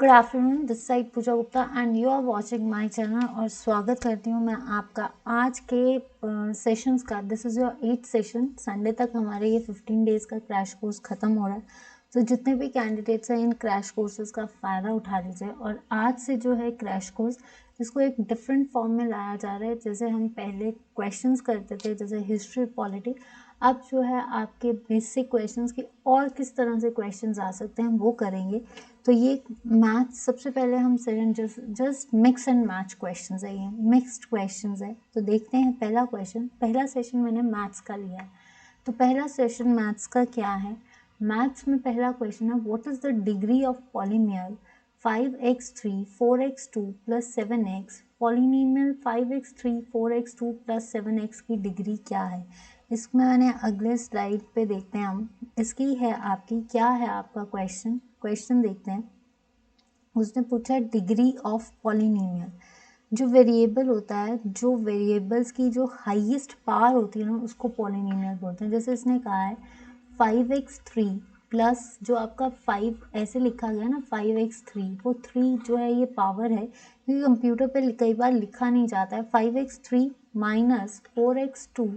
Good afternoon, this side Pooja Gupta and you are watching my channel. और स्वागत करती हूँ मैं आपका आज के सेशंस का। This is your 8th session. Sunday तक हमारे ये 15 डेज़ का क्रैश कोर्स ख़त्म हो रहा है। तो जितने भी कैंडिडेट्स हैं इन क्रैश कोर्सेज का फ़ायदा उठा लीजिए। और आज से जो है क्रैश कोर्स, इसको एक डिफरेंट फॉर्म में लाया जा रहा है। जैसे हम पहले क्वेश्चंस करते थे, जैसे हिस्ट्री, पॉलिटी, अब जो है आपके बेसिक क्वेश्चंस की और किस तरह से क्वेश्चंस आ सकते हैं वो करेंगे। तो ये मैथ्स सबसे पहले हम session just mix and match questions है, ये मिक्स्ड क्वेश्चंस है। तो देखते हैं पहला क्वेश्चन। पहला सेशन मैंने मैथ्स का लिया है, तो पहला सेशन मैथ्स का क्या है। मैथ्स में पहला क्वेश्चन है, what is the degree of polynomial 5x3 4x2 plus 7x। Polynomial 5x3 4x2 plus 7x की डिग्री क्या है। इसमें मैंने अगले स्लाइड पे देखते हैं हम, इसकी है आपकी क्या है आपका क्वेश्चन देखते हैं। उसने पूछा डिग्री ऑफ पॉलिनोमियल। जो वेरिएबल होता है, जो वेरिएबल्स की जो हाईएस्ट पावर होती है ना, उसको पॉलिनोमियल बोलते हैं। जैसे इसने कहा है 5x3 प्लस जो आपका 5 ऐसे लिखा गया ना 5x3, वो 3 जो है ये पावर है, क्योंकि कंप्यूटर पे कई बार लिखा नहीं जाता है। 5x3 minus 4x2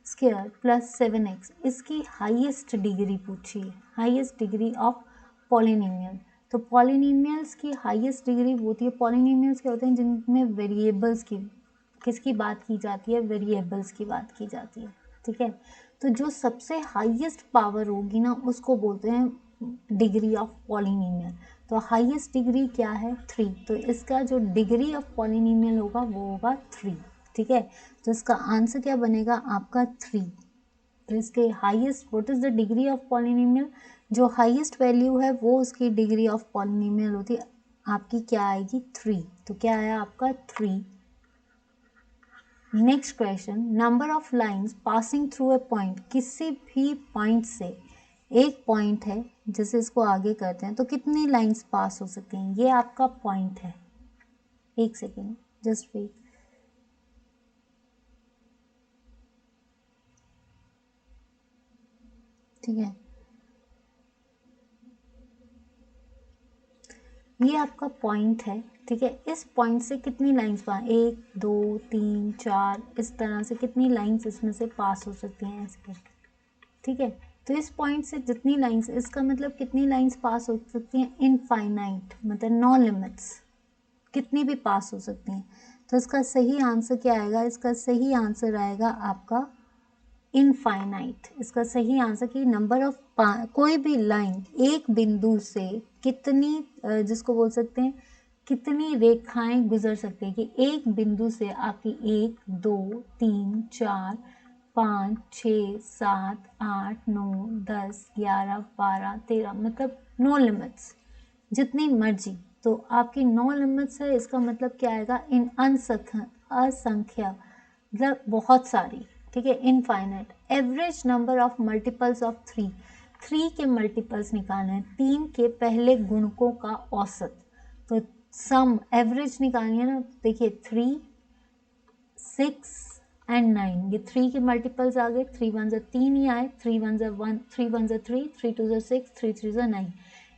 square plus 7x, इसकी हाईएस्ट डिग्री पूछी है, हाईएस्ट डिग्री ऑफ पॉलिनोमियल। तो पॉलिनोमियल्स की हाईएस्ट डिग्री होती है। पॉलिनोमियल्स क्या होते हैं, जिनमें वेरिएबल्स की किसकी बात की जाती है, वेरिएबल्स की बात की जाती है। ठीक है, तो जो सबसे हाईएस्ट पावर होगी ना, उसको बोलते हैं डिग्री ऑफ पॉलिनोमियल। तो हाईएस्ट डिग्री क्या है, 3। तो इसका जो डिग्री ऑफ पॉलिनोमियल होगा वो होगा 3। ठीक है, तो इसका आंसर क्या बनेगा आपका 3। तो इसके highest, what is the degree of polynomial, जो हाईएस्ट वैल्यू है वो उसकी डिग्री ऑफ पॉलिनोमियल होती है, आपकी क्या आएगी 3। तो क्या आया आपका 3। Next question, number of lines passing through a point. किसी भी पॉइंट से, एक पॉइंट है, जैसे इसको आगे करते हैं तो कितनी लाइंस पास हो सकती हैं। ये आपका पॉइंट है, एक सेकेंड जस्ट वेट। ठीक है, ये आपका पॉइंट है। ठीक है, इस पॉइंट से कितनी लाइंस पास, 1 2 3 4, इस तरह से कितनी लाइंस इसमें से पास हो सकती हैं ऐसे करके। ठीक है, तो इस पॉइंट से जितनी लाइंस, इसका मतलब कितनी लाइंस पास हो सकती हैं, इनफाइनाइट, मतलब नो लिमिट्स, कितनी भी पास हो सकती हैं। तो इसका सही आंसर क्या आएगा, इसका सही आंसर आएगा आपका इनफाइनाइट। इसका सही आंसर की नंबर ऑफ, कोई भी लाइन एक बिंदु से कितनी, जिसको बोल सकते हैं कितनी रेखाएं गुजर सकती है, कि एक बिंदु से आपकी 1 2 3 4 5 6 7 8 9 10 11 12 13, मतलब नो लिमिट्स, जितनी मर्जी। तो आपकी नो लिमिट्स है, इसका मतलब क्या आएगा, इन असंख्य, मतलब बहुत सारी। ठीक है, infinite. Average number of multiples of 3, 3 के मल्टीपल्स निकालने हैं, 3 के पहले गुणकों का औसत। तो सम एवरेज निकालनी है ना, देखिए 3 6 एंड 9, ये 3 के मल्टीपल्स आ गए। 3 1 3 ही आए, 3 1 1, 3 1 3, 3 2 6, 3 3 9।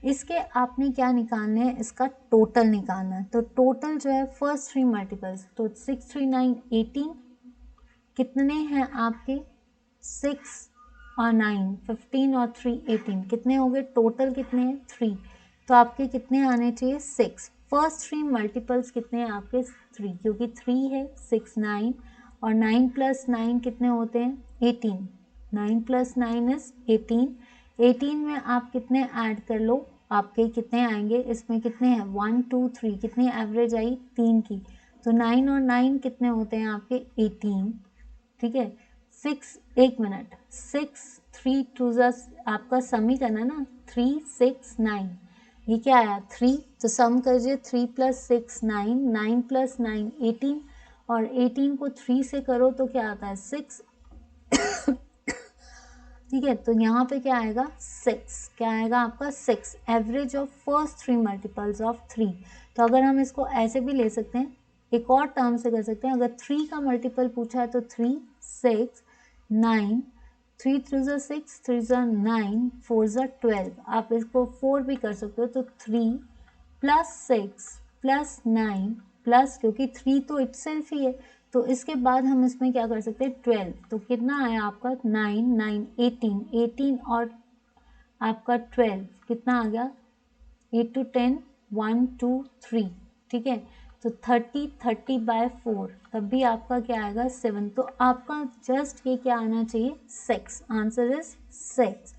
इसके आपने क्या निकालना है, इसका टोटल निकालना है। तो टोटल जो है फर्स्ट 3 मल्टीपल्स, तो 6 3 9 18, कितने हैं आपके 6 और 9 15 और 3 18, कितने हो गए टोटल, कितने हैं 3। तो आपके कितने आने चाहिए 6। फर्स्ट 3 मल्टीपल्स कितने हैं आपके 3, क्योंकि 3 है 6 9, और 9 प्लस 9 कितने होते हैं 18, 9 प्लस 9 इज 18। 18 में आप कितने ऐड कर लो, आपके कितने आएंगे, इसमें कितने हैं 1 2 3, कितनी एवरेज आई 3 की। तो 9 और 9 कितने होते हैं आपके 18। ठीक है, 6, एक मिनट, 6 3 2 आपका सम ही करना ना, 3 6 9, ये क्या आया 3। तो सम करिए, 3 प्लस 6 9, 9 प्लस 9 18, और 18 को 3 से करो तो क्या आता है 6। ठीक है, तो यहाँ पे क्या आएगा 6, क्या आएगा आपका 6, average of first 3 multiples of 3। तो अगर हम इसको ऐसे भी ले सकते हैं, एक और टर्म से कर सकते हैं। अगर 3 का मल्टीपल पूछा है तो 3 6 9, 3 3 6, 3 9, 4 12, आप इसको 4 भी कर सकते हो। तो 3 प्लस 6 प्लस 9 प्लस, क्योंकि 3 तो इटसेल्फ ही है, तो इसके बाद हम इसमें क्या कर सकते हैं 12, तो कितना आया आपका 9 9 18 18 और आपका 12 कितना आ गया 8 to 10 1 2 3, ठीक है। तो 30 30 by 4 तब भी आपका क्या आएगा 7, तो आपका जस्ट ये क्या आना चाहिए 6, answer is 6।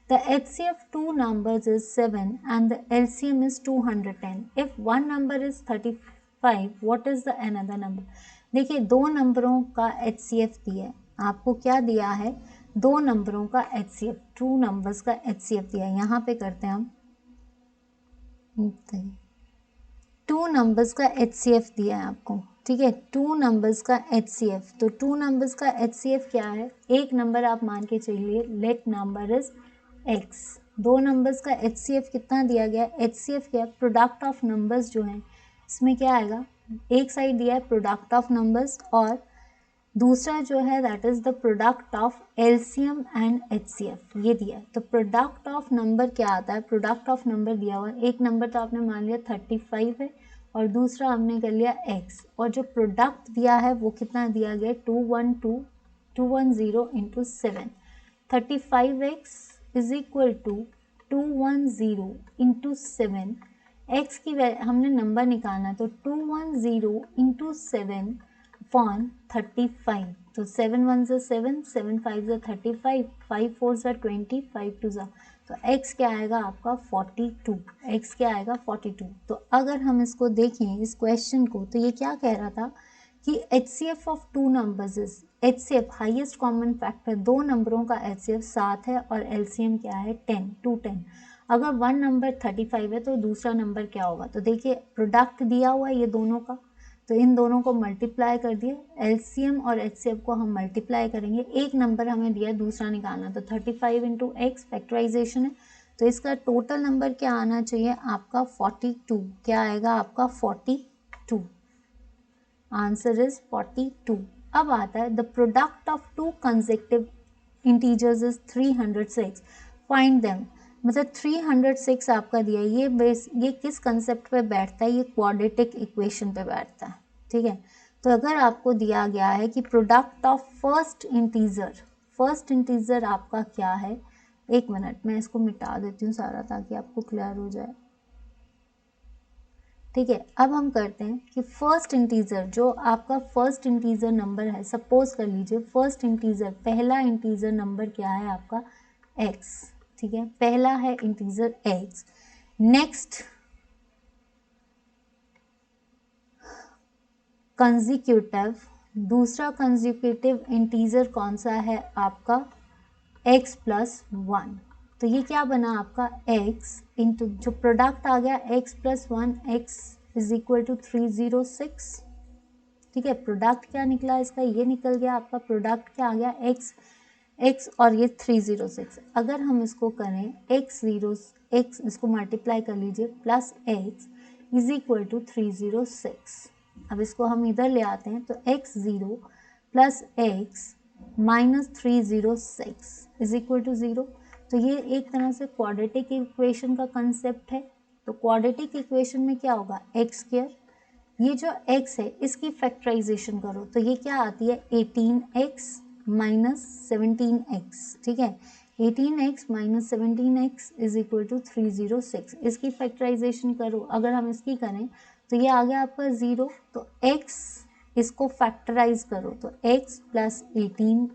The HCF of two numbers is 7 and the LCM is 210. If one number is 35, what is the another number? देखिए दो नंबरों का HCF दिया है, आपको क्या दिया है, दो नंबरों का HCF, टू नंबर्स का HCF दिया है। यहाँ पे करते हैं हम टू नंबर्स का HCF दिया है आपको, ठीक है, टू नंबर्स का HCF। तो टू नंबर्स का HCF क्या है, एक नंबर आप मान के चलिए, लेट नंबर इज x, दो नंबर्स का HCF कितना दिया गया, HCF क्या, प्रोडक्ट ऑफ नंबर्स जो है इसमें क्या आएगा, एक साइड दिया है प्रोडक्ट ऑफ नंबर्स और दूसरा जो है that is the product of LCM and HCF, ये दिया है। तो प्रोडक्ट ऑफ नंबर क्या आता है, प्रोडक्ट ऑफ नंबर दिया हुआ है, एक नंबर तो आपने मान लिया 35 है और दूसरा हमने कर लिया x, और जो प्रोडक्ट दिया है वो कितना दिया गया 210 into 7, 35x is equal to 210 into 7, x की हमने नंबर निकालना है, तो 210 इंटू 7 अपॉन 35, तो 7 1 से 7, 7 5 से 35, 5 4 से 20, 5 2 से, तो x क्या आएगा आपका 42, x क्या आएगा 42। तो अगर हम इसको देखें इस क्वेश्चन को, तो ये क्या कह रहा था कि HCF of two numbers is, HCF highest common factor, दो नंबरों का HCF 7 है और LCM क्या है 10, 210। अगर वन नंबर 35 है तो दूसरा नंबर क्या होगा, तो देखिए प्रोडक्ट दिया हुआ है ये दोनों का, तो इन दोनों को मल्टीप्लाई कर दिए, एलसीएम और एचसीएफ को हम मल्टीप्लाई करेंगे, एक नंबर हमें दिया दूसरा निकालना, तो 35 इंटू एक्स फैक्टराइजेशन है, तो इसका टोटल नंबर क्या आना चाहिए आपका 42, क्या आएगा आपका 42, आंसर इज 42। अब आता है the product of two consecutive integers is 306, find them, मतलब 306 आपका दिया है, ये बेस, ये किस कंसेप्ट पे बैठता है, ये क्वाड्रेटिक इक्वेशन पे बैठता है, ठीक है। तो अगर आपको दिया गया है कि प्रोडक्ट ऑफ फर्स्ट इंटीजर आपका क्या है, एक मिनट मैं इसको मिटा देती हूँ सारा ताकि आपको क्लियर हो जाए, ठीक है। अब हम करते हैं कि फर्स्ट इंटीजर, जो आपका फर्स्ट इंटीजर नंबर है, सपोज कर लीजिए फर्स्ट इंटीजर, पहला इंटीजर नंबर क्या है आपका x, ठीक है, पहला है इंटीजर x। नेक्स्ट कंसेक्यूटिव, दूसरा कंसेक्यूटिव इंटीजर कौन सा है आपका x प्लस 1, तो ये क्या बना आपका x इंटू जो प्रोडक्ट आ गया x plus 1, x is equal to 306, ठीक है। प्रोडक्ट क्या निकला इसका, ये निकल गया आपका प्रोडक्ट क्या आ गया x और ये 306। अगर हम इसको करें x इसको मल्टीप्लाई कर लीजिए plus x is equal to 306। अब इसको हम इधर ले आते हैं, तो x0 plus x minus 306 is equal to 0। तो ये एक तरह से क्वाड्रेटिक इक्वेशन का कंसेप्ट है। तो क्वाड्रेटिक इक्वेशन में क्या होगा, एक्स स्क्वायर, ये जो x है इसकी फैक्टराइजेशन करो, तो ये क्या आती है 18x माइनस 17x, ठीक है। 18x minus 17x is equal to 306, इसकी फैक्टराइजेशन करो, अगर हम इसकी करें तो ये आ गया आपका 0, तो x इसको फैक्टराइज करो, तो x प्लस 18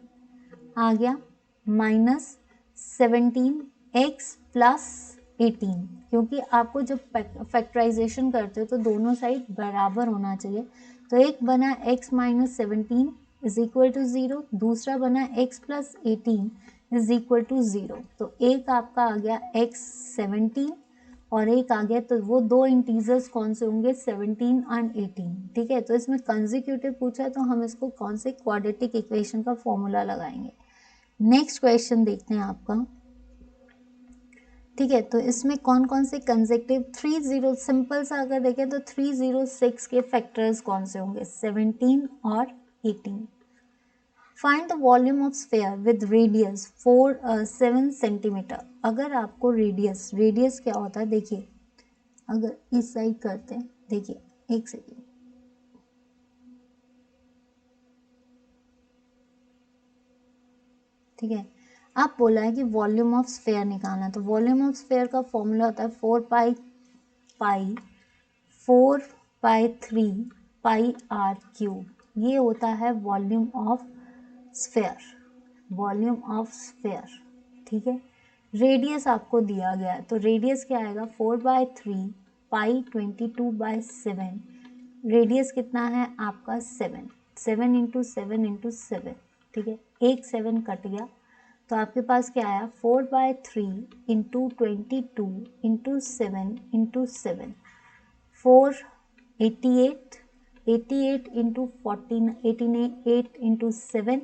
आ गया माइनस 17x प्लस 18, क्योंकि आपको जब फैक्टराइजेशन करते हो तो दोनों साइड बराबर होना चाहिए। तो एक बना x minus 17 is equal to 0, दूसरा बना x plus 18 is equal to 0। तो एक आपका आ गया x 17 और एक आ गया, तो वो दो इंटीजर्स कौन से होंगे 17 एंड 18, ठीक है। तो इसमें कंसेक्यूटिव पूछा है तो हम इसको कौन से क्वाड्रेटिक इक्वेशन का फॉर्मूला लगाएंगे। नेक्स्ट क्वेश्चन देखते हैं आपका, ठीक है। तो इसमें कौन कौन से कंसेक्टिव 30, सिंपल सा अगर देखें तो 306 के फैक्टर्स कौन से होंगे 17 और 18। Find the volume of sphere with radius 7 centimetre. अगर आपको रेडियस क्या होता है, देखिए अगर इस साइड करते हैं, देखिए एक सेकेंड, ठीक है। आप बोला है कि वॉल्यूम ऑफ स्फेयर निकालना है, तो वॉल्यूम ऑफ स्फेयर का फॉर्मूला होता है 4 पाई 3 पाई r क्यूब। ये होता है volume of sphere, volume of sphere, ठीक है। रेडियस आपको दिया गया है, तो रेडियस क्या आएगा 4/3 पाई 22/7। रेडियस कितना है आपका 7, 7 × 7 × 7, ठीक है। एक 7 कट गया, तो आपके पास क्या आया 4/3 × 22 × 7 × 7, 4 88, 88 × 14 88 × 7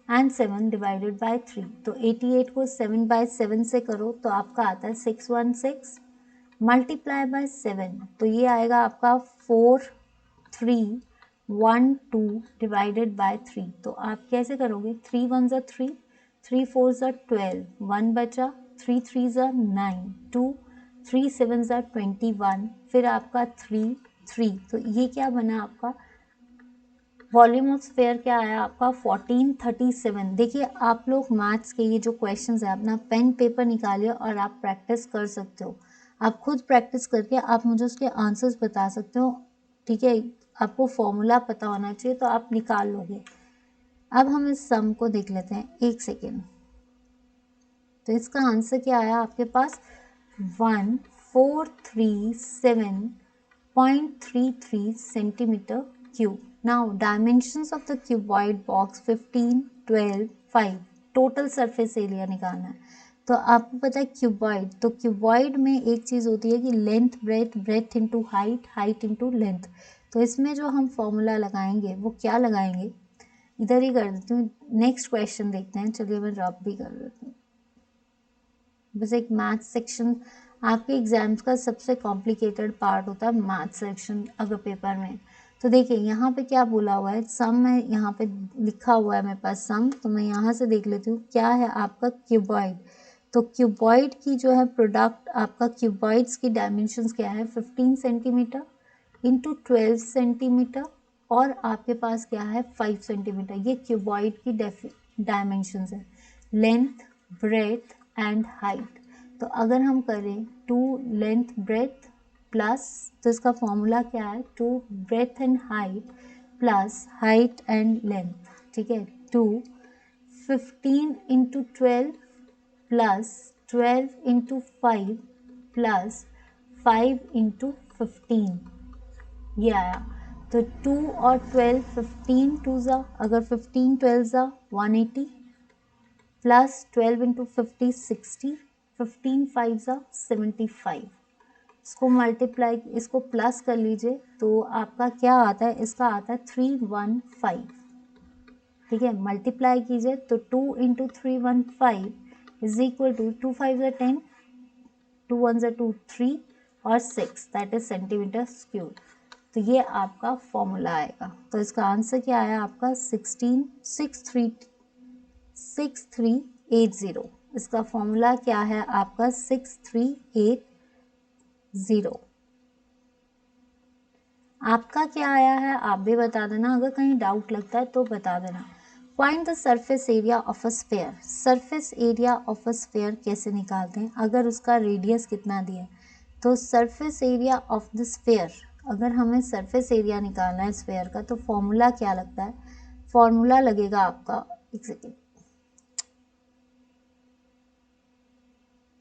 एंड 7 डिवाइडेड बाय 3। तो 88 को 7/7 से करो तो आपका आता है 616, मल्टीप्लाई बाय 7, तो ये आएगा आपका 4312 डिवाइडेड बाय 3। तो आप कैसे करोगे, 3 1 ज़ा 3, 3 4 ज़ा 12, 1 बचा, 3 3 ज़ा 9, 2 3 7 ज़ा 21, फिर आपका 3 3, तो ये क्या बना आपका वॉल्यूम ऑफ स्फेयर क्या आया आपका 1437। देखिए आप लोग मैथ्स के ये जो क्वेश्चंस है अपना पेन पेपर निकालिए और आप प्रैक्टिस कर सकते हो। आप खुद प्रैक्टिस करके आप मुझे उसके आंसर्स बता सकते हो, ठीक है। आपको फॉर्मूला पता होना चाहिए तो आप निकाल लोगे। अब हम इस सम को देख लेते हैं, एक सेकेंड। तो इसका आंसर क्या आया आपके पास 1437.33 centimetre cube. Now dimensions of the cuboid box 15, 12, 5, total surface area निकालना है। तो आपको पता है क्यूबॉइड, तो क्यूबॉइड में एक चीज़ होती है कि length breadth, breath into height, height into length. तो इसमें जो हम फॉर्मूला लगाएंगे वो क्या लगाएंगे, इधर ही कर देती हूँ, नेक्स्ट क्वेश्चन देखते हैं। चलिए मैं ड्रॉप भी कर देती हूँ। बस एक मैथ्स सेक्शन आपके एग्जाम्स का सबसे कॉम्प्लिकेटेड पार्ट होता है मैथ्स सेक्शन अगर पेपर में। तो देखिए यहाँ पे क्या बोला हुआ है, सम है, यहाँ पे लिखा हुआ है मेरे पास सम, तो मैं यहाँ से देख लेती हूँ क्या है आपका क्यूबॉइड। तो क्यूबॉइड की जो है प्रोडक्ट आपका क्यूबॉइड्स की डायमेंशंस क्या है 15 सेंटीमीटर इंटू 12 सेंटीमीटर और आपके पास क्या है 5 सेंटीमीटर। ये क्यूबॉइड की डायमेंशंस है, लेंथ ब्रेथ एंड हाइट। तो अगर हम करें 2 लेंथ ब्रेथ प्लस, तो इसका फॉर्मूला क्या है 2 breadth and height plus height and length, ठीक है। 2 15 × 12 प्लस 12 × 5 प्लस 5 × 15, ये आया। तो 2 और 12 15 2 ज़ा, अगर 15 12 ज़ा 180 प्लस 12 × 50 60, 15 5 ज़ा 75। इसको मल्टीप्लाई, इसको प्लस कर लीजिए तो आपका क्या आता है, इसका आता है 315, ठीक है। मल्टीप्लाई कीजिए तो 2 × 315 इज इक्वल टू 2 5 ज़ा 10, 2 1 ज़ा 2 3 और 6, दैट इज सेंटीमीटर क्यूब। तो ये आपका फॉर्मूला आएगा। तो इसका आंसर क्या आया आपका 6380। इसका फॉर्मूला क्या है आपका 6380। आपका क्या आया है आप भी बता देना, अगर कहीं डाउट लगता है तो बता देना। Find the surface area of a sphere. Surface area of a sphere कैसे निकालते हैं, अगर उसका रेडियस कितना दिया है। तो surface area of the sphere, अगर हमें सरफेस एरिया निकालना है स्फेयर का तो फॉर्मूला क्या लगता है, फॉर्मूला लगेगा आपका, एक सेकेंड,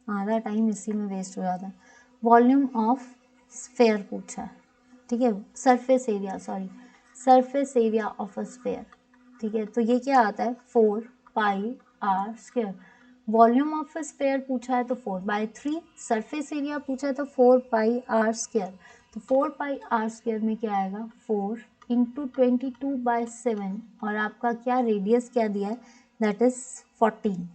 आधा टाइम इसी में वेस्ट हो जाता है। वॉल्यूम ऑफ स्फेयर पूछा है, ठीक है, surface area, sorry, surface area of a sphere, ठीक है। तो ये क्या आता है 4πr²। Volume of a sphere पूछा है तो 4/3, सरफेस एरिया पूछा है तो 4πr²। तो 4πr² में क्या आएगा 4 × 22/7 और आपका क्या रेडियस क्या दिया है, दैट इज 14,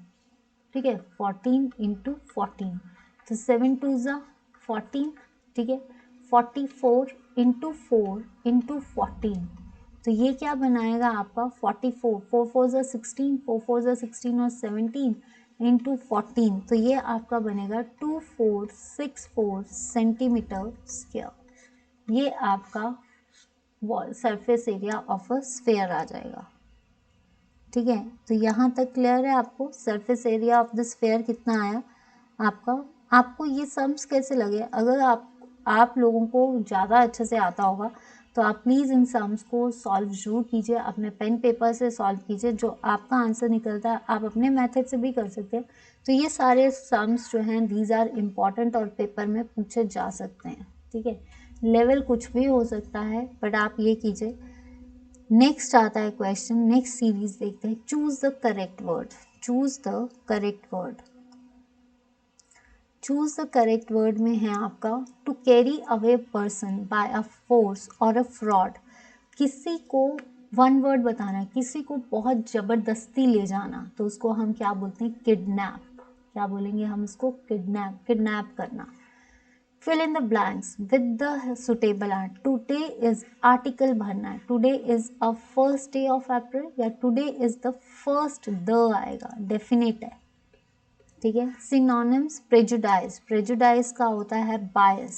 ठीक है। 14 × 14, तो 7 2 ज़ा 14, ठीक है। 44 × 4 × 14, तो ये क्या बनाएगा आपका 44, 4 4 ज़ा 16, 4 4 ज़ा 16 और 17, इंटू 14, तो ये आपका बनेगा 2464 सेंटीमीटर स्क्वायर। ये आपका wall surface area of a sphere आ जाएगा। ठीक है, तो यहाँ तक क्लियर है आपको surface area of the sphere कितना आया आपका। आपको ये सम्स कैसे लगे, अगर आप लोगों को ज़्यादा अच्छे से आता होगा तो आप प्लीज़ इन सम्स को सॉल्व जरूर कीजिए, अपने पेन पेपर से सॉल्व कीजिए। जो आपका आंसर निकलता है आप अपने मेथड से भी कर सकते हैं। तो ये सारे सम्स जो हैं दीज आर इम्पॉर्टेंट और पेपर में पूछे जा सकते हैं। ठीक है, लेवल कुछ भी हो सकता है बट आप ये कीजिए। नेक्स्ट आता है क्वेश्चन, नेक्स्ट सीरीज देखते हैं। Choose the correct word, choose the correct word. Choose the correct word में है आपका to carry away person by a force और अ फ्रॉड। किसी को वन वर्ड बताना है, किसी को बहुत जबरदस्ती ले जाना, तो उसको हम क्या बोलते हैं, किडनैप। क्या बोलेंगे हम इसको, किडनैप, किडनैप करना। Fill in the blanks with the suitable answer. Today is article भरना है, today is a first day of April या today is the first, the आएगा, डेफिनेट है। ठीक है, सिनोनिम्स, प्रेजुडाइज, प्रेजुडाइज का होता है बायस,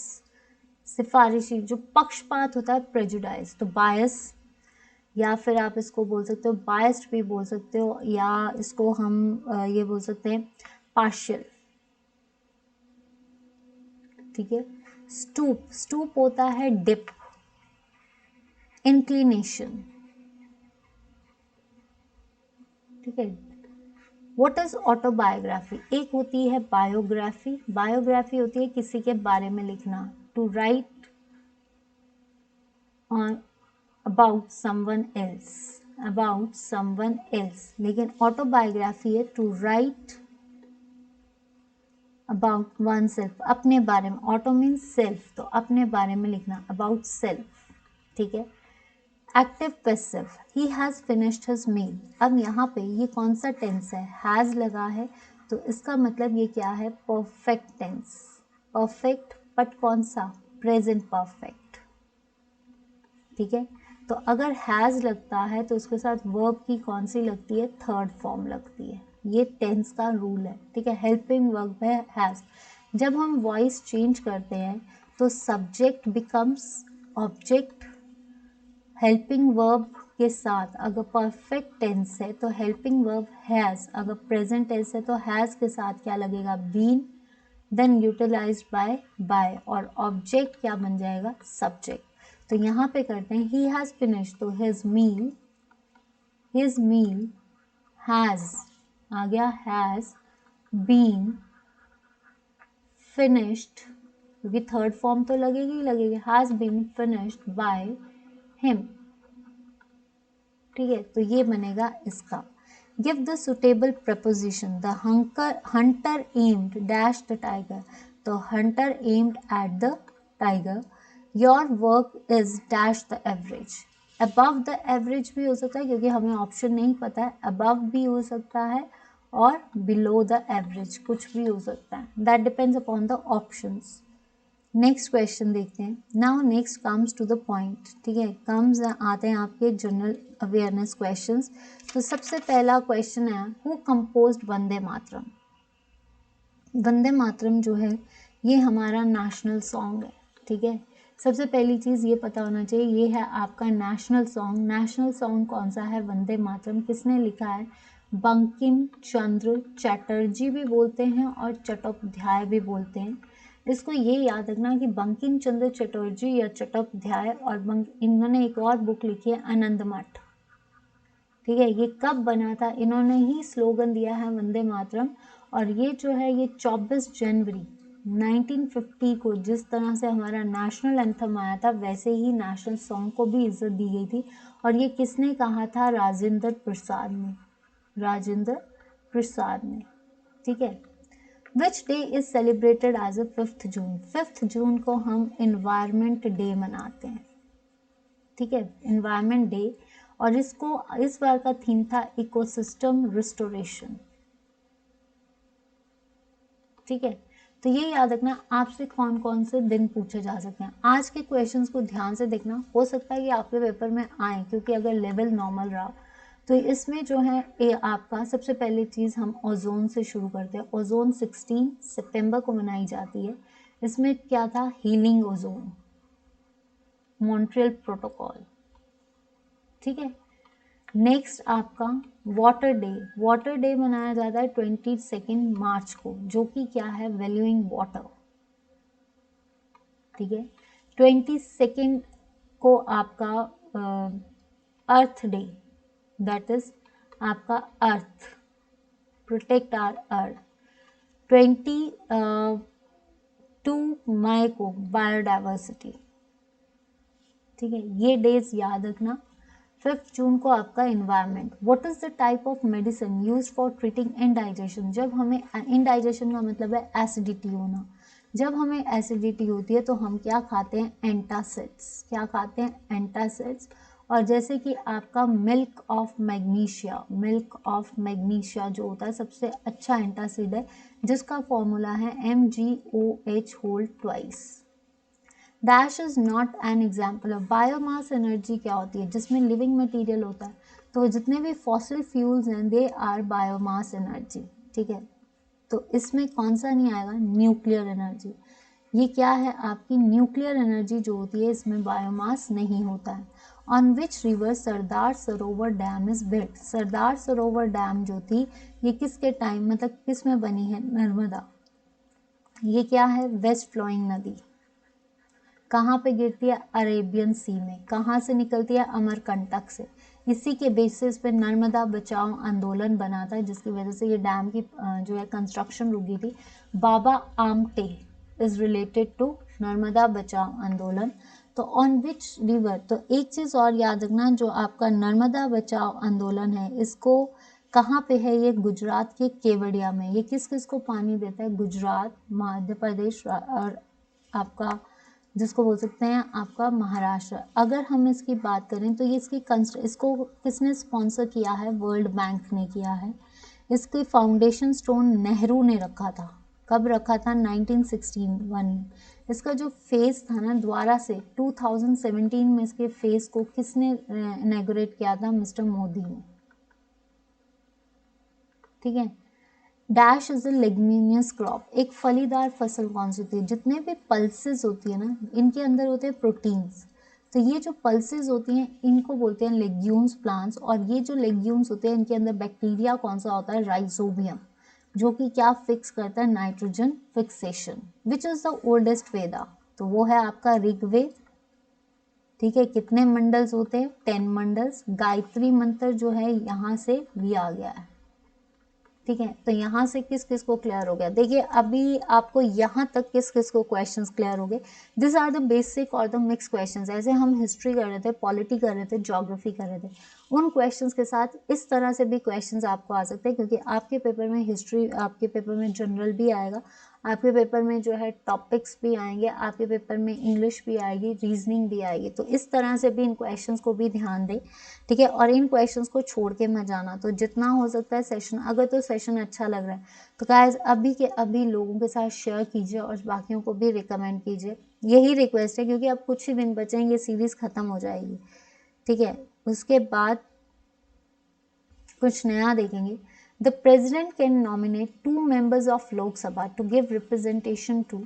सिफारिशी, जो पक्षपात होता है प्रेजुडाइज, तो बायस, या फिर आप इसको बोल सकते हो बायस्ड भी बोल सकते हो, या इसको हम ये बोल सकते हैं पार्शियल। ठीक है, स्टूप, स्टूप होता है डिप, इंक्लिनेशन। ठीक है, व्हाट इज ऑटोबायोग्राफी, एक होती है बायोग्राफी, बायोग्राफी होती है किसी के बारे में लिखना, to write on about someone else, about someone else. लेकिन ऑटोबायोग्राफी है to write about oneself, अपने बारे में। ऑटो मीन्स सेल्फ, तो अपने बारे में लिखना, अबाउट सेल्फ। ठीक है, active passive, he has finished his meal. अब यहाँ पे ये कौन सा टेंस है, हैज़ लगा है, तो इसका मतलब ये क्या है, परफेक्ट टेंस, परफेक्ट, बट कौन सा, प्रेजेंट परफेक्ट। ठीक है, तो अगर हैज़ लगता है तो उसके साथ वर्ब की कौन सी लगती है, थर्ड फॉर्म लगती है। ये टेंस का रूल है। ठीक है, हेल्पिंग वर्ब है हैज़। जब हम वॉइस चेंज करते हैं तो subject becomes object, helping verb के साथ अगर परफेक्ट टेंस है तो हेल्पिंग वर्ब हैज़, अगर प्रेजेंट टेंस है तो हैज़ के साथ क्या लगेगा, बीन, देन यूटिलाइज्ड बाय, और ऑब्जेक्ट क्या बन जाएगा, सब्जेक्ट। तो यहाँ पे करते हैं ही हैज़ फिनिश्ड, तो हिज मील हैज़ आ गया, हैज़ बीन फिनिश्ड, क्योंकि थर्ड फॉर्म तो लगेगी, has been finished by him. ठीक है, तो ये बनेगा इसका। Give the suitable preposition, the hunter aimed dash the tiger, तो hunter aimed at the tiger. Your work is dash the average, above the average भी हो सकता है क्योंकि हमें ऑप्शन नहीं पता है, अबव भी हो सकता है और बिलो द एवरेज कुछ भी हो सकता है, that depends upon the options. Next question देखते हैं। Now next comes to the point. ठीक है, कम्स आते हैं आपके जनरल अवेयरनेस क्वेश्चंस। तो सबसे पहला क्वेश्चन है, हु कंपोज्ड वंदे मातरम। वंदे मातरम जो है ये हमारा नेशनल सॉन्ग है। ठीक है, सबसे पहली चीज़ ये पता होना चाहिए, ये है आपका नेशनल सॉन्ग। नेशनल सॉन्ग कौन सा है, वंदे मातरम। किसने लिखा है, बंकिम चंद्र चटर्जी भी बोलते हैं और चट्टोपाध्याय भी बोलते हैं। इसको ये याद रखना कि बंकिम चंद्र चटर्जी या चट्टोपाध्याय और इन्होंने एक और बुक लिखी है आनंद मठ। ठीक है, ये कब बना था, इन्होंने ही स्लोगन दिया है वंदे मातरम। और ये जो है ये 24 जनवरी 1950 को जिस तरह से हमारा नेशनल एंथम आया था वैसे ही नेशनल सॉन्ग को भी इज्जत दी गई थी। और ये किसने कहा था, राजेंद्र प्रसाद ने, राजेंद्र प्रसाद ने। ठीक है, which day is celebrated as a 5th June. 5th June को हम इन्वायरमेंट डे मनाते हैं। ठीक है, इन्वायरमेंट डे, और इसको इस बार का थीम था इकोसिस्टम रिस्टोरेशन। ठीक है, तो ये याद रखना आपसे कौन कौन से दिन पूछे जा सकते हैं। आज के क्वेश्चंस को ध्यान से देखना, हो सकता है कि आपके पेपर में आए, क्योंकि अगर लेवल नॉर्मल रहा तो इसमें जो है ये आपका सबसे पहली चीज़ हम ओजोन से शुरू करते हैं। ओजोन 16 सितंबर को मनाई जाती है। इसमें क्या था, हीलिंग ओजोन, मॉन्ट्रियल प्रोटोकॉल, ठीक है। नेक्स्ट आपका वाटर डे। वाटर डे मनाया जाता है 22 मार्च को, जो कि क्या है, वैल्यूइंग वाटर, ठीक है। 22 को आपका अर्थ डे, दैट इज आपका अर्थ, प्रोटेक्ट आवर अर्थ। 22 मई को बायोडाइवर्सिटी, ठीक है, ये डेज याद रखना। 5 जून को आपका environment. What is the type of medicine use for treating indigestion. जब हमें इनडाइजेशन का मतलब है एसिडिटी होना, जब हमें एसिडिटी होती है तो हम क्या खाते हैं, एंटासिड्स। क्या खाते हैं, एंटासिड्स। और जैसे कि आपका milk of magnesia, milk of magnesia जो होता है सबसे अच्छा एंटासिड है, जिसका फॉर्मूला है MgOH whole twice. Dash is not an example of biomass energy. क्या होती है, जिसमें लिविंग मटेरियल होता है, तो जितने भी फॉसिल फ्यूल्स हैं दे आर बायोमास एनर्जी, ठीक है। तो इसमें कौन सा नहीं आएगा, न्यूक्लियर एनर्जी। ये क्या है, आपकी न्यूक्लियर एनर्जी जो होती है, इसमें बायोमास नहीं होता है। On which river Sardar Sarovar dam is built. Sardar Sarovar dam जो थी ये किसके टाइम, मतलब किस में बनी है, नर्मदा। ये क्या है, वेस्ट फ्लोइंग नदी। कहाँ पे गिरती है, अरेबियन सी में। कहाँ से निकलती है, अमरकंटक से। इसी के बेसिस पे नर्मदा बचाओ आंदोलन बना था, जिसकी वजह से ये डैम की जो है कंस्ट्रक्शन रुकी थी। Baba Amte is related to Narmada Bachao Andolan. तो ऑन विच रिवर, तो एक चीज़ और याद रखना, जो आपका नर्मदा बचाओ आंदोलन है, इसको कहाँ पे है, ये गुजरात के केवड़िया में। ये किस किस को पानी देता है, गुजरात, मध्य प्रदेश और आपका जिसको बोल सकते हैं आपका महाराष्ट्र। अगर हम इसकी बात करें तो ये इसको किसने स्पॉन्सर किया है, वर्ल्ड बैंक ने किया है। इसकी फाउंडेशन स्टोन नेहरू ने रखा था। कब रखा था, 1961। इसका जो फेस था ना द्वारा से 2017 में, इसके फेस को किसने इनॉग्रेट किया था, मिस्टर मोदी ने, ठीक है। Dash is a leguminous crop. एक फलीदार फसल कौन सी होती है, जितने भी पल्सेस होती है ना, इनके अंदर होते हैं प्रोटीन्स। तो ये जो पल्सेस होती हैं इनको बोलते हैं लेग्यूम्स प्लांट्स। और ये जो लेग्यूम्स होते हैं इनके अंदर बैक्टीरिया कौन सा होता है, राइजोबियम, जो कि क्या फिक्स करता है, nitrogen fixation. Which is the oldest Veda, तो वो है आपका ऋग्वेद, ठीक है। कितने मंडल्स होते हैं, 10 मंडल्स। गायत्री मंत्र जो है यहाँ से लिया गया है, ठीक है। तो यहाँ से किस किस को क्लियर हो गया, देखिए अभी आपको यहाँ तक किस किस को क्वेश्चंस क्लियर हो गए। दिस आर द बेसिक और द मिक्स क्वेश्चंस। ऐसे हम हिस्ट्री कर रहे थे, पॉलिटी कर रहे थे, ज्योग्राफी कर रहे थे, उन क्वेश्चंस के साथ इस तरह से भी क्वेश्चंस आपको आ सकते हैं, क्योंकि आपके पेपर में हिस्ट्री, आपके पेपर में जनरल भी आएगा, आपके पेपर में जो है टॉपिक्स भी आएंगे, आपके पेपर में इंग्लिश भी आएगी, रीजनिंग भी आएगी। तो इस तरह से भी इन क्वेश्चंस को भी ध्यान दें, ठीक है। और इन क्वेश्चंस को छोड़ के मत जाना। तो जितना हो सकता है सेशन, अगर तो सेशन अच्छा लग रहा है तो गाइस अभी के अभी लोगों के साथ शेयर कीजिए और बाकियों को भी रिकमेंड कीजिए। यही रिक्वेस्ट है, क्योंकि अब कुछ ही दिन बचे हैं, ये सीरीज खत्म हो जाएगी, ठीक है। उसके बाद कुछ नया देखेंगे। The president can nominate 2 members of Lok Sabha to give representation to.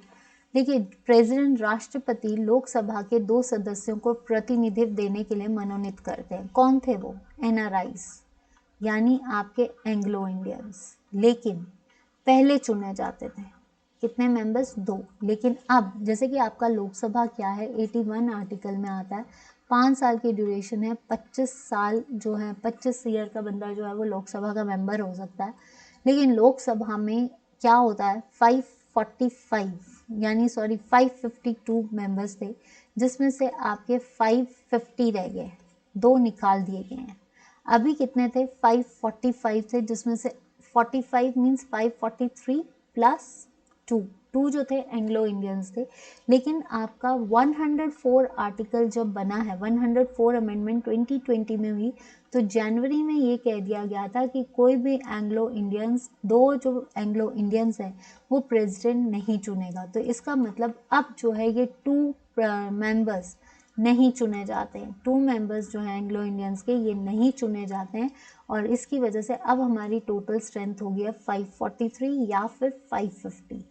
देखिए प्रेसिडेंट, राष्ट्रपति लोकसभा के 2 सदस्यों को प्रतिनिधित्व देने के लिए मनोनीत करते हैं। कौन थे वो, एनआरआईज, यानी आपके एंग्लो इंडियंस। लेकिन पहले चुने जाते थे कितने मेंबर्स, 2। लेकिन अब जैसे कि आपका लोकसभा क्या है, 81 आर्टिकल में आता है, 5 साल की ड्यूरेशन है, 25 साल जो है, 25 ईयर का बंदा जो है वो लोकसभा का मेंबर हो सकता है। लेकिन लोकसभा में क्या होता है, 552 मेंबर्स थे, जिसमें से आपके 550 रह गए, 2 निकाल दिए गए हैं। अभी कितने थे, 545 थे, जिसमें से 45 मीन्स 543 प्लस 2 जो थे एंग्लो इंडियंस थे। लेकिन आपका 104 आर्टिकल जब बना है, 104 अमेंडमेंट 2020 में हुई, तो जनवरी में ये कह दिया गया था कि कोई भी एंग्लो इंडियंस, 2 जो एंग्लो इंडियंस हैं वो प्रेसिडेंट नहीं चुनेगा। तो इसका मतलब अब जो है ये 2 मेंबर्स नहीं चुने जाते हैं। 2 मेंबर्स जो हैं एंग्लो इंडियंस के, ये नहीं चुने जाते हैं और इसकी वजह से अब हमारी टोटल स्ट्रेंथ हो गई है 543 या फिर 550।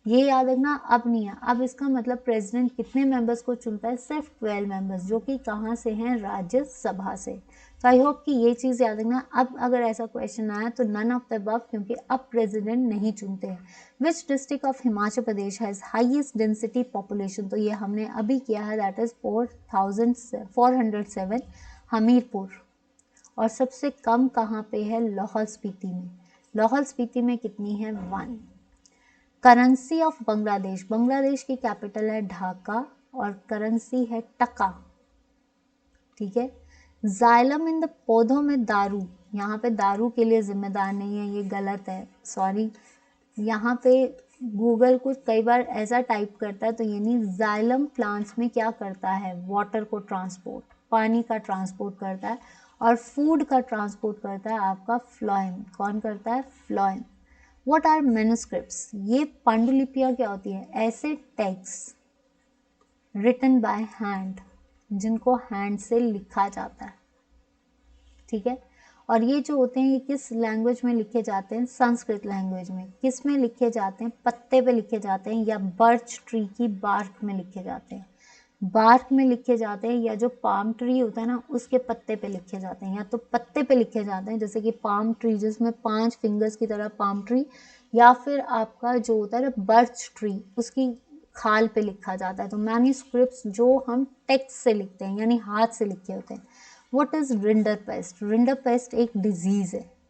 ये याद रखना, अब नहीं है। अब इसका मतलब प्रेसिडेंट कितने मेंबर्स को चुनता है? सिर्फ 12 मेंबर्स, जो कि कहाँ से हैं? राज्यसभा से। तो आई होप कि ये चीज़ याद रखना। अब अगर ऐसा क्वेश्चन आया तो नन ऑफ द अबव, क्योंकि अब प्रेसिडेंट नहीं चुनते हैं। Which district of Himachal Pradesh has highest density population? तो ये हमने अभी किया है, दैट इज 4407, हमीरपुर। और सबसे कम कहाँ पे है? लाहौल स्पीति में। लाहौल स्पीति में कितनी है? 1। करेंसी ऑफ बांग्लादेश, बांग्लादेश की कैपिटल है ढाका और करेंसी है टका। ठीक है। जाइलम इन द पौधों में दारू, यहाँ पे दारू के लिए जिम्मेदार नहीं है, ये गलत है, सॉरी। यहाँ पे गूगल कुछ कई बार ऐसा टाइप करता है, तो ये नहीं। जाइलम प्लांट्स में क्या करता है? वाटर को ट्रांसपोर्ट, पानी का ट्रांसपोर्ट करता है और फूड का ट्रांसपोर्ट करता है आपका फ्लोएम। कौन करता है? फ्लोएम। What are manuscripts? ये पांडुलिपियाँ क्या होती है? ऐसे टेक्स्ट रिटन बाय हैंड, जिनको हैंड से लिखा जाता है। ठीक है। और ये जो होते हैं, ये किस लैंग्वेज में लिखे जाते हैं? संस्कृत लैंग्वेज में। किस में लिखे जाते हैं? पत्ते पे लिखे जाते हैं या बर्च ट्री की बार्क में लिखे जाते हैं? बार्क में लिखे जाते हैं, या जो पाम ट्री होता है ना, उसके पत्ते पे लिखे जाते हैं। या तो पत्ते पे लिखे जाते हैं, जैसे कि पाम ट्री जिसमें 5 फिंगर्स की तरह पाम ट्री, या फिर आपका जो होता है ना बर्च ट्री, उसकी खाल पे लिखा जाता है। तो मैन्युस्क्रिप्ट्स जो हम टेक्स्ट से लिखते हैं, यानी हाथ से लिखे होते हैं। What is rinder paste? Rinder paste एक डिजीज है।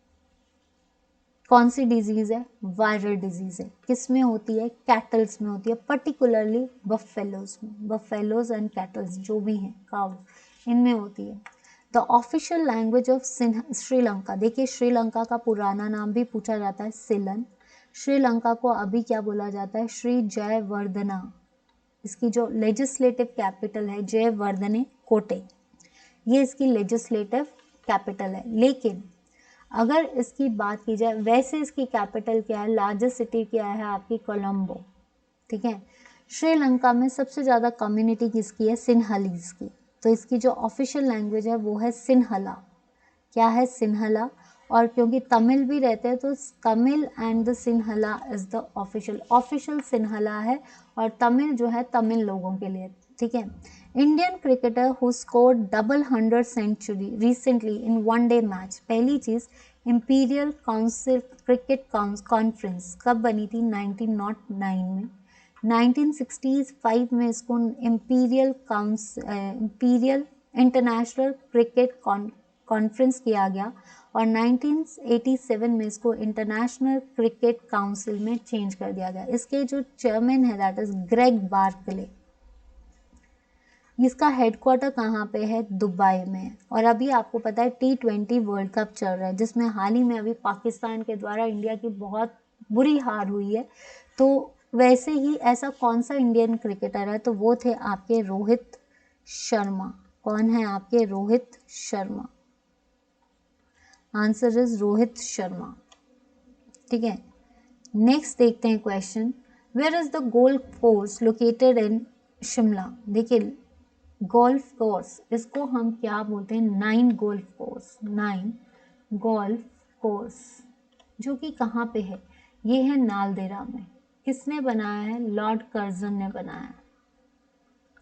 कौन सी डिजीज है? वायरल डिजीज है। किस में होती है? कैटल्स में होती है, पर्टिकुलरली बफेलोज में। बफेलोज एंड कैटल्स जो भी हैं, काउ, इनमें होती है। The official language of Sri Lanka, देखिए श्रीलंका का पुराना नाम भी पूछा जाता है सिलन। श्रीलंका को अभी क्या बोला जाता है? श्री जयवर्धना। इसकी जो लेजिस्लेटिव कैपिटल है जयवर्धने कोटे, ये इसकी लेजिस्लेटिव कैपिटल है। लेकिन अगर इसकी बात की जाए, वैसे इसकी कैपिटल क्या है? लार्जेस्ट सिटी क्या है आपकी? कोलंबो। ठीक है। श्रीलंका में सबसे ज़्यादा कम्युनिटी किसकी है? सिन्हलीज की। तो इसकी जो ऑफिशियल लैंग्वेज है वो है सिन्हला। क्या है? सिन्हला। और क्योंकि तमिल भी रहते हैं, तो Tamil and the Sinhala is the official Sinhala है, और तमिल जो है तमिल लोगों के लिए। ठीक है। Indian cricketer who scored double 100 century recently in one day match. पहली चीज, इंपीरियल काउंसिल क्रिकेट कॉन्फ्रेंस कब बनी थी? 1909 में। 1965 में इसको इंपीरियल इंटरनेशनल क्रिकेट कॉन्फ्रेंस किया गया, और 1987 में इसको इंटरनेशनल क्रिकेट काउंसिल में चेंज कर दिया गया। इसके जो चेयरमैन है दैट इज ग्रेग बार्कले। इसका हेडक्वार्टर कहाँ पे है? दुबई में। और अभी आपको पता है T20 वर्ल्ड कप चल रहा है, जिसमें हाल ही में अभी पाकिस्तान के द्वारा इंडिया की बहुत बुरी हार हुई है। तो वैसे ही ऐसा कौन सा इंडियन क्रिकेटर है? तो वो थे आपके रोहित शर्मा। कौन है आपके? रोहित शर्मा। Answer is Rohit Sharma. ठीक है। नेक्स्ट देखते हैं question, where is the golf course located in Shimla? देखिए गोल्फ कोर्स, इसको हम क्या बोलते हैं? 9 गोल्फ कोर्स। 9 गोल्फ कोर्स, जो कि कहाँ पे है? ये है नालदेहरा में। किसने बनाया है? लॉर्ड कर्जन ने बनाया।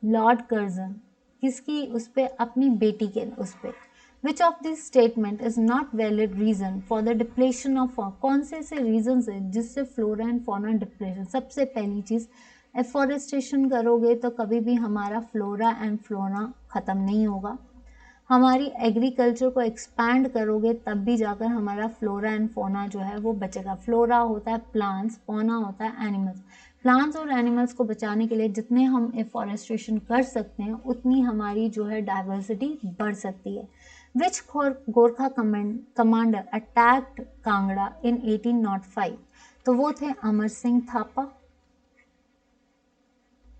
लॉर्ड कर्जन किसकी? उस पे अपनी बेटी के उस पे। Which of this statement is not valid reason for the depletion of, कौन से ऐसे रीजन है जिससे फ्लोरा एंड फौना डिप्लेशन? सबसे पहली चीज, एफॉरेस्टेशन करोगे तो कभी भी हमारा फ्लोरा एंड फ्लोरा खत्म नहीं होगा। हमारी एग्रीकल्चर को एक्सपैंड करोगे तब भी जाकर हमारा फ्लोरा एंड फौना जो है वो बचेगा। फ्लोरा होता है प्लांट्स, फौना होता है एनिमल्स। प्लांट्स और एनिमल्स को बचाने के लिए जितने हम एफॉरेस्टेशन कर सकते हैं, उतनी हमारी जो है डाइवर्सिटी बढ़ सकती है। विच गोरखा कमांडर अटैक्ड कांगड़ा इन 1805? तो वो थे अमर सिंह थापा।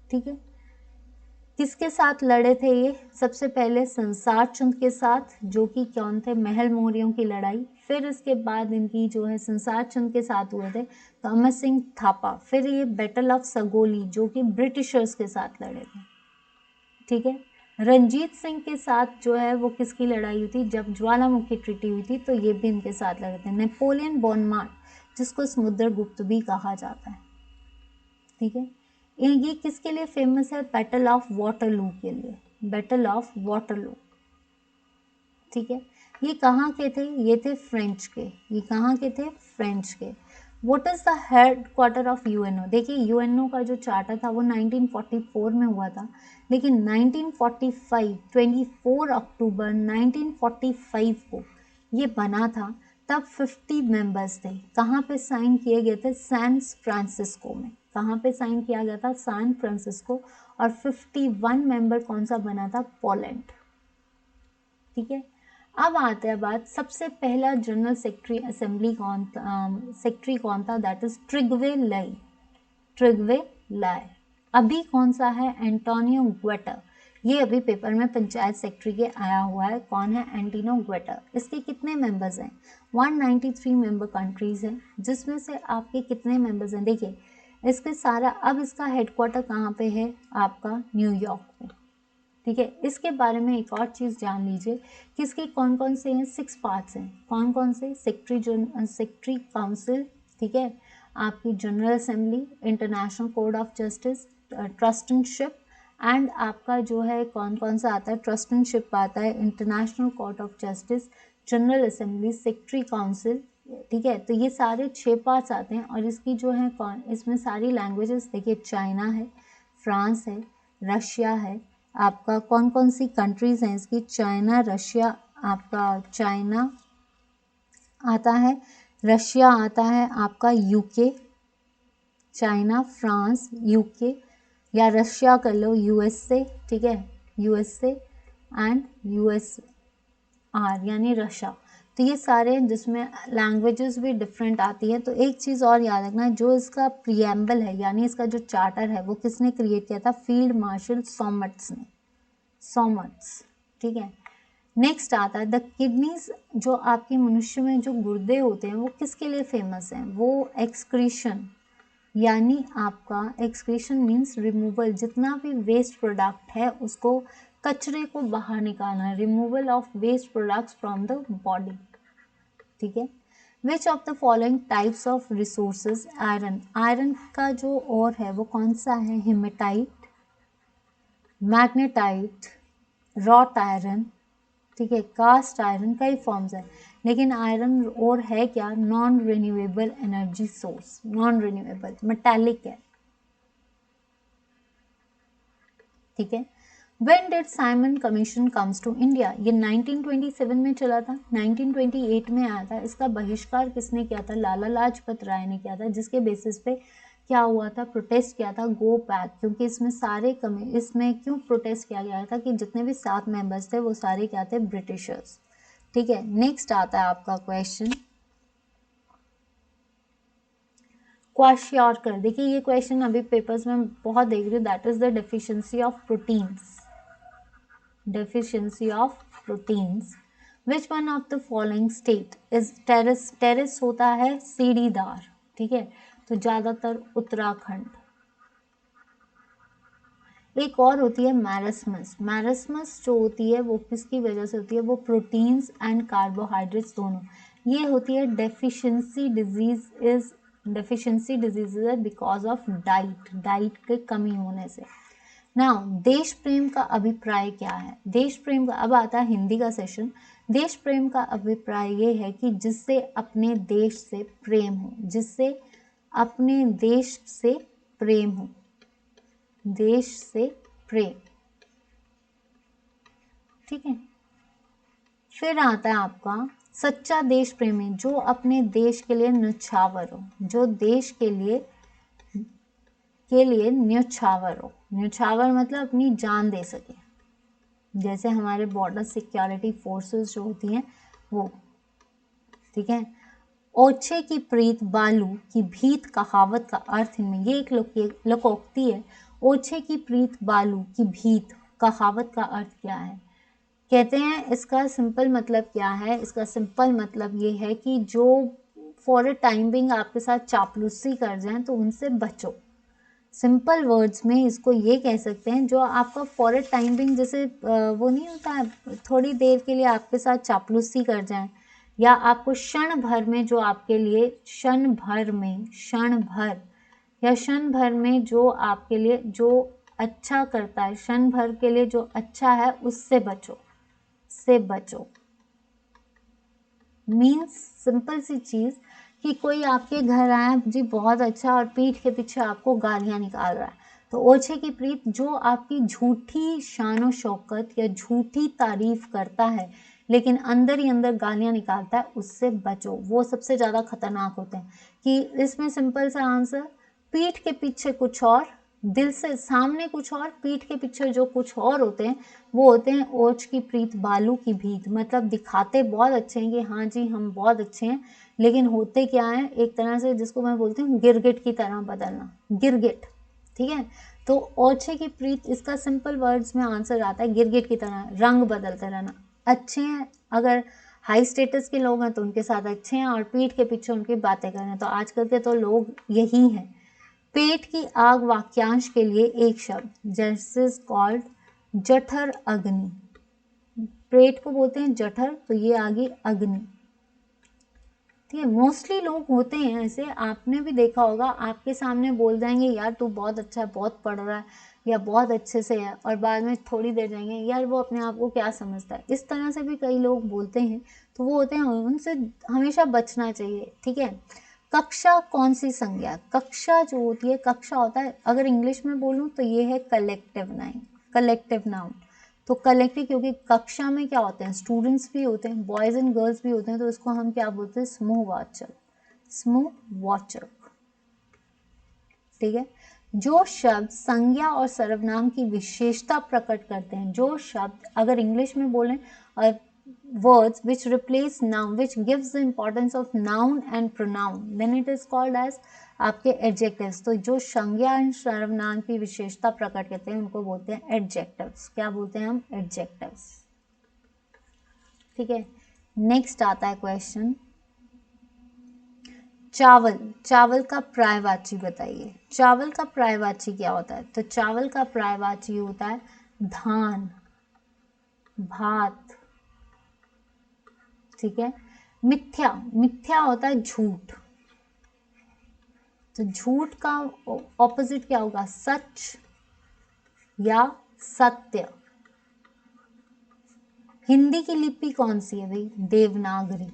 ठीक है। किसके साथ लड़े थे ये? सबसे पहले संसार चंद के साथ, जो कि कौन थे? महल मोहरियों की लड़ाई। फिर इसके बाद इनकी जो है संसार चंद के साथ हुए थे, तो अमर सिंह थापा। फिर ये बैटल ऑफ सगोली, जो कि ब्रिटिशर्स के साथ लड़े थे। ठीक है। रंजीत सिंह के साथ जो है वो किसकी लड़ाई हुई थी, जब ज्वालामुखी ट्रीटी हुई थी तो ये भी इनके साथ लड़े थे। नेपोलियन बोनापार्ट, जिसको समुद्रगुप्त भी कहा जाता है, ठीक है। ये किसके लिए फेमस है, बैटल ऑफ वाटरलू के लिए, बैटल ऑफ वाटरलू, ठीक है। ये कहाँ के थे, ये थे फ्रेंच के, ये कहाँ के थे, फ्रेंच के। What is the head quarter of UNO, देखिए यूएनओ का जो चार्टर था वो 1944 में हुआ था, लेकिन 1945 24 अक्टूबर 1945 को ये बना था। तब 50 मेंबर्स थे, कहाँ पे साइन किए गए थे, सैन फ्रांसिस्को में, कहाँ पे साइन किया गया था, सैन फ्रांसिस्को। और 51 मेंबर कौन सा बना था, पोलैंड, ठीक है। अब आता है बात, सबसे पहला जनरल सेक्रेटरी असेंबली सेक्रेटरी कौन था, दैट इज ट्रिग्वे लाई, ट्रिग्वे लाई। अभी कौन सा है, एंटोनियो ग्वेटर, ये अभी पेपर में पंचायत सेक्रेटरी के आया हुआ है, कौन है, एंटोनियो ग्वेटर। इसके कितने मेंबर्स हैं, 193 मेंबर कंट्रीज हैं, जिसमें से आपके कितने मेंबर्स हैं, देखिए इसके सारा, अब इसका हेडक्वार्टर कहाँ पे है, आपका न्यूयॉर्क में, ठीक है। इसके बारे में एक और चीज़ जान लीजिए कि इसके कौन कौन से हैं, 6 पार्ट्स हैं, कौन कौन से, सेक्रेटरी काउंसिल, ठीक है, आपकी general assembly, international court of justice, trusteeship, and आपका जो है कौन कौन सा आता है, ट्रस्टनशिप आता है, international court of justice, general assembly, secretary council, ठीक है। तो ये सारे 6 पार्ट्स आते हैं। और इसकी जो है कौन, इसमें सारी लैंग्वेजेस देखिए, चाइना है, फ्रांस है, रशिया है, आपका कौन कौन सी कंट्रीज हैं इसकी, चाइना, रशिया, आपका चाइना आता है, रशिया आता है, आपका यूके, चाइना, फ्रांस, यूके, या रशिया कर लो, यूएसए, ठीक है, यूएसए एंड यूएसआर यानी रशिया। तो ये सारे हैं जिसमें लैंग्वेजेस भी डिफरेंट आती है। तो एक चीज़ और याद रखना है, जो इसका प्रियम्बल है यानी इसका जो चार्टर है वो किसने क्रिएट किया था, फील्ड मार्शल सोमट्स ने, सोमट्स, ठीक है। नेक्स्ट आता है द किडनीज, जो आपके मनुष्य में जो गुर्दे होते हैं वो किसके लिए फेमस हैं, वो एक्सक्रीशन, यानी आपका एक्सक्रीशन मीन्स रिमूवल, जितना भी वेस्ट प्रोडक्ट है उसको, कचरे को बाहर निकालना, removal of waste products from the body, ठीक है। Which of the following types of resources, iron, iron का जो और है वो कौन सा है, हेमेटाइट, मैग्नेटाइट, रॉट आयरन, ठीक है, कास्ट आयरन, कई फॉर्म्स है, लेकिन आयरन और है क्या, non renewable energy source, non renewable, metallic है, ठीक है। When did Simon Commission comes to India? ये 1927 में चला था, 1928 में आया था। इसका बहिष्कार किसने किया था, लाला लाजपत राय ने किया था, जिसके बेसिस पे क्या हुआ था, प्रोटेस्ट किया था, गो बैक, क्योंकि इसमें सारे इसमें क्यों प्रोटेस्ट किया गया था कि जितने भी 7 मेंबर्स थे वो सारे क्या थे, ब्रिटिशर्स, ठीक है। नेक्स्ट आता है आपका क्वेश्चन, क्वाशियोरकर, देखिए ये क्वेश्चन अभी पेपर्स में बहुत देख रही हूँ, that is the deficiency of proteins, deficiency of proteins, which one of the following state is terrace, terrace होता है सीढ़ीदार, ठीक है, तो ज़्यादातर उत्तराखंड। एक और होती है मैरस्मस, मैरस्मस जो होती है वो किसकी वजह से होती है, वो प्रोटीन्स एंड कार्बोहाइड्रेट्स दोनों, ये होती है deficiency disease, is deficiency disease because of diet, diet के कमी होने से। नाउ देश प्रेम का अभिप्राय क्या है, देश प्रेम का, अब आता है हिंदी का सेशन। देश प्रेम का अभिप्राय ये है कि जिससे अपने देश से प्रेम हो, जिससे अपने देश से प्रेम हो, देश से प्रेम, ठीक है। फिर आता है आपका सच्चा देश प्रेमी, जो अपने देश के लिए न्यौछावर हो, जो देश के लिए न्यौछावर हो, न्यौछावर मतलब अपनी जान दे सके, जैसे हमारे बॉर्डर सिक्योरिटी फोर्सेस जो होती हैं वो, ठीक है। ओछे की प्रीत बालू की भीत कहावत का अर्थ इनमें, ये एक लोकोक्ति है, ओछे की प्रीत बालू की भीत कहावत का अर्थ क्या है, कहते हैं इसका सिंपल मतलब क्या है, इसका सिंपल मतलब ये है कि जो फॉर ए टाइम बिंग आपके साथ चापलूसी कर जाएं तो उनसे बचो, सिंपल वर्ड्स में इसको ये कह सकते हैं, जो आपका फॉर ए टाइम बिंग, जैसे वो नहीं होता है, थोड़ी देर के लिए आपके साथ चापलूसी कर जाए, या आपको क्षण भर में, जो आपके लिए क्षण भर या क्षण भर में जो आपके लिए जो अच्छा करता है, क्षण भर के लिए जो अच्छा है, उससे बचो। मीन्स सिंपल सी चीज़ कि कोई आपके घर आया जी बहुत अच्छा, और पीठ के पीछे आपको गालियाँ निकाल रहा है, तो ओछे की प्रीत जो आपकी झूठी शानो शौकत या झूठी तारीफ करता है लेकिन अंदर ही अंदर गालियाँ निकालता है, उससे बचो। वो सबसे ज़्यादा खतरनाक होते हैं। कि इसमें सिंपल सा आंसर, पीठ के पीछे कुछ और, दिल से सामने कुछ और, पीठ के पीछे जो कुछ और होते हैं वो होते हैं ओछ की प्रीत बालू की भीत। मतलब दिखाते बहुत अच्छे हैं कि हाँ जी हम बहुत अच्छे हैं, लेकिन होते क्या है, एक तरह से जिसको मैं बोलती हूँ गिरगिट की तरह बदलना, गिरगिट। ठीक है, तो ओछे की प्रीत, इसका सिंपल वर्ड्स में आंसर आता है गिरगिट की तरह, रंग बदलते रहना। अच्छे हैं, अगर हाई स्टेटस के लोग हैं तो उनके साथ अच्छे हैं, और पीठ के पीछे उनकी बातें कर रहे हैं, तो आजकल के तो लोग यही हैं। पेट की आग वाक्यांश के लिए एक शब्द, जैसे कॉल्ड जठर अग्नि। पेट को बोलते हैं जठर, तो ये आ गई अग्नि। ठीक है, मोस्टली लोग होते हैं ऐसे, आपने भी देखा होगा, आपके सामने बोल जाएंगे यार तू बहुत अच्छा है, बहुत पढ़ रहा है, या बहुत अच्छे से है, और बाद में थोड़ी देर जाएंगे यार वो अपने आप को क्या समझता है। इस तरह से भी कई लोग बोलते हैं, तो वो होते हैं, उनसे हमेशा बचना चाहिए। ठीक है, कक्षा कौन सी संज्ञा, कक्षा जो होती है, कक्षा होता है, अगर इंग्लिश में बोलूँ तो ये है कलेक्टिव नाउन। तो कलेक्टिव, क्योंकि कक्षा में क्या होते हैं, स्टूडेंट्स भी होते हैं, बॉयज एंड गर्ल्स भी होते हैं, तो इसको हम क्या बोलते हैं, समूहवाचक। ठीक है, जो शब्द संज्ञा और सर्वनाम की विशेषता प्रकट करते हैं, जो शब्द, अगर इंग्लिश में बोलें, words which replace noun, which gives the importance of noun and pronoun, then it is called as आपके adjectives। तो जो संज्ञा और सर्वनाम की विशेषता प्रकट करते हैं उनको बोलते हैं adjectives। क्या बोलते हैं हम, adjectives। ठीक है, नेक्स्ट आता है क्वेश्चन, चावल का पर्यायवाची बताइए। चावल का पर्यायवाची क्या होता है, तो चावल का पर्यायवाची होता है धान, भात। ठीक है, मिथ्या होता है झूठ, तो झूठ का ऑपोजिट क्या होगा, सच या सत्य। हिंदी की लिपि कौन सी है भाई, देवनागरी।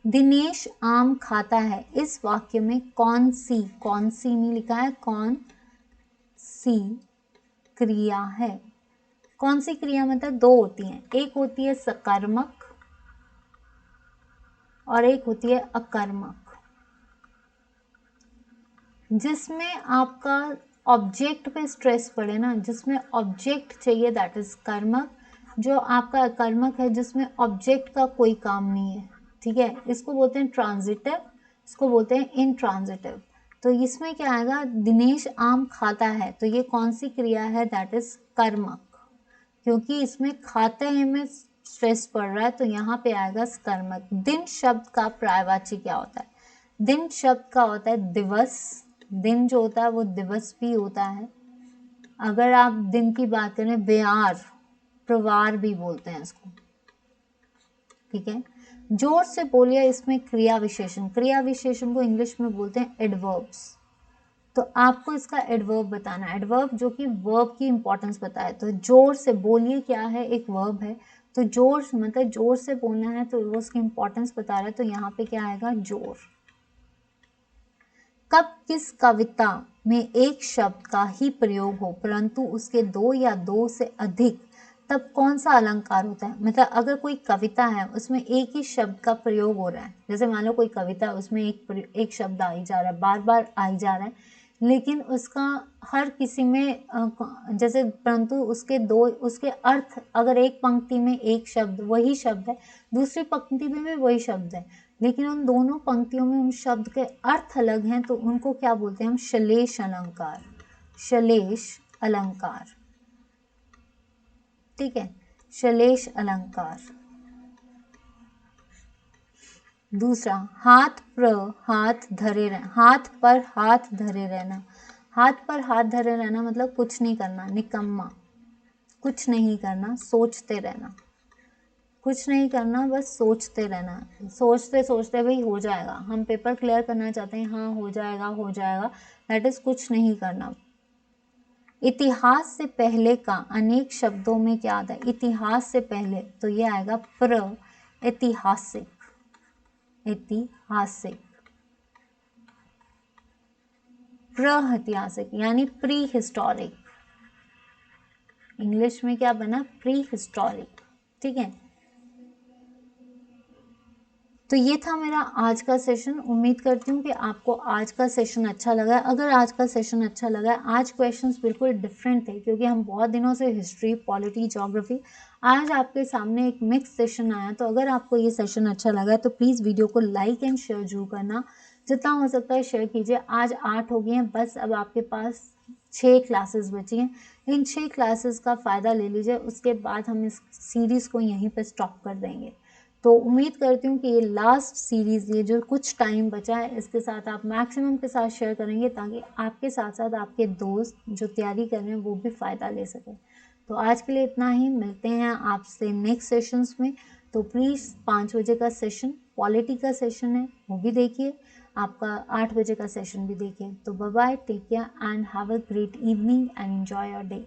दिनेश आम खाता है, इस वाक्य में कौन सी नहीं लिखा है, कौन सी क्रिया है। कौन सी क्रिया मतलब दो होती हैं, एक होती है सकर्मक और एक होती है अकर्मक। जिसमें आपका ऑब्जेक्ट पे स्ट्रेस पड़े ना, जिसमें ऑब्जेक्ट चाहिए, दैट इज कर्मक। जो आपका अकर्मक है, जिसमें ऑब्जेक्ट का कोई काम नहीं है, ठीक है, इसको बोलते हैं ट्रांजिटिव, इसको बोलते हैं इनट्रांजिटिव। तो इसमें क्या आएगा, दिनेश आम खाता है, तो ये कौन सी क्रिया है, दैट इज कर्मक, क्योंकि इसमें खाते हैं में स्ट्रेस पड़ रहा है, तो यहाँ पे आएगा कर्मक। दिन शब्द का पर्यायवाची क्या होता है, दिन शब्द का होता है दिवस। दिन जो होता है वो दिवस भी होता है। अगर आप दिन की बात करें, बेआर, प्रवार भी बोलते हैं इसको। ठीक है, जोर से बोलिए, इसमें क्रिया विशेषण को इंग्लिश में बोलते हैं एडवर्ब्स। तो आपको इसका एडवर्ब बताना है, एडवर्ब जो कि वर्ब की इंपॉर्टेंस बताए। तो जोर से बोलिए क्या है, एक वर्ब है, तो जोर मतलब जोर से बोलना है, तो वो उसकी इंपॉर्टेंस बता रहा है, तो यहाँ पे क्या आएगा, जोर। कब किस कविता में एक शब्द का ही प्रयोग हो परंतु उसके दो या दो से अधिक, तब कौन सा अलंकार होता है। मतलब अगर कोई कविता है उसमें एक ही शब्द का प्रयोग हो रहा है, जैसे मान लो कोई कविता है उसमें एक शब्द आ ही जा रहा है, बार बार आ ही जा रहा है, लेकिन उसका हर किसी में जैसे परंतु उसके अर्थ, अगर एक पंक्ति में एक शब्द वही शब्द है, दूसरी पंक्ति में भी वही शब्द है, लेकिन उन दोनों पंक्तियों में उन शब्द के अर्थ अलग हैं, तो उनको क्या बोलते हैं हम, श्लेष अलंकार। श्लेष अलंकार, ठीक है, श्लेष अलंकार। दूसरा हाथ धरे रहना, हाथ पर हाथ धरे रहना। हाथ पर हाथ धरे रहना मतलब कुछ नहीं करना, निकम्मा, कुछ नहीं करना, सोचते रहना, कुछ नहीं करना, बस सोचते रहना। सोचते सोचते भाई हो जाएगा, हम पेपर क्लियर करना चाहते हैं, हाँ हो जाएगा हो जाएगा, दैट इज कुछ नहीं करना। इतिहास से पहले का अनेक शब्दों में क्या आता है? इतिहास से पहले तो ये आएगा ऐतिहासिक, ऐतिहासिक, ऐतिहासिक यानी प्री हिस्टोरिक। इंग्लिश में क्या बना? Pre historic. ठीक है, तो ये था मेरा आज का सेशन। उम्मीद करती हूँ कि आपको आज का सेशन अच्छा लगा। अगर आज का सेशन अच्छा लगा, आज क्वेश्चंस बिल्कुल डिफरेंट थे क्योंकि हम बहुत दिनों से हिस्ट्री, पॉलिटी, ज्योग्राफी, आज आपके सामने एक मिक्स सेशन आया। तो अगर आपको ये सेशन अच्छा लगा तो प्लीज़ वीडियो को लाइक एंड शेयर जरूर करना, जितना हो सकता है शेयर कीजिए। आज 8 हो गए हैं, बस अब आपके पास 6 क्लासेस बची हैं। इन 6 क्लासेस का फ़ायदा ले लीजिए, उसके बाद हम इस सीरीज़ को यहीं पर स्टॉप कर देंगे। तो उम्मीद करती हूँ कि ये लास्ट सीरीज़, ये जो कुछ टाइम बचा है, इसके साथ आप मैक्सिमम के साथ शेयर करेंगे ताकि आपके साथ साथ आपके दोस्त जो तैयारी कर रहे हैं वो भी फ़ायदा ले सकें। तो आज के लिए इतना ही, मिलते हैं आपसे नेक्स्ट सेशंस में। तो प्लीज़ 5 बजे का सेशन पॉलिटी का सेशन है, वो भी देखिए। आपका 8 बजे का सेशन भी देखिए। तो bye bye, take care and have a great evening and enjoy your day.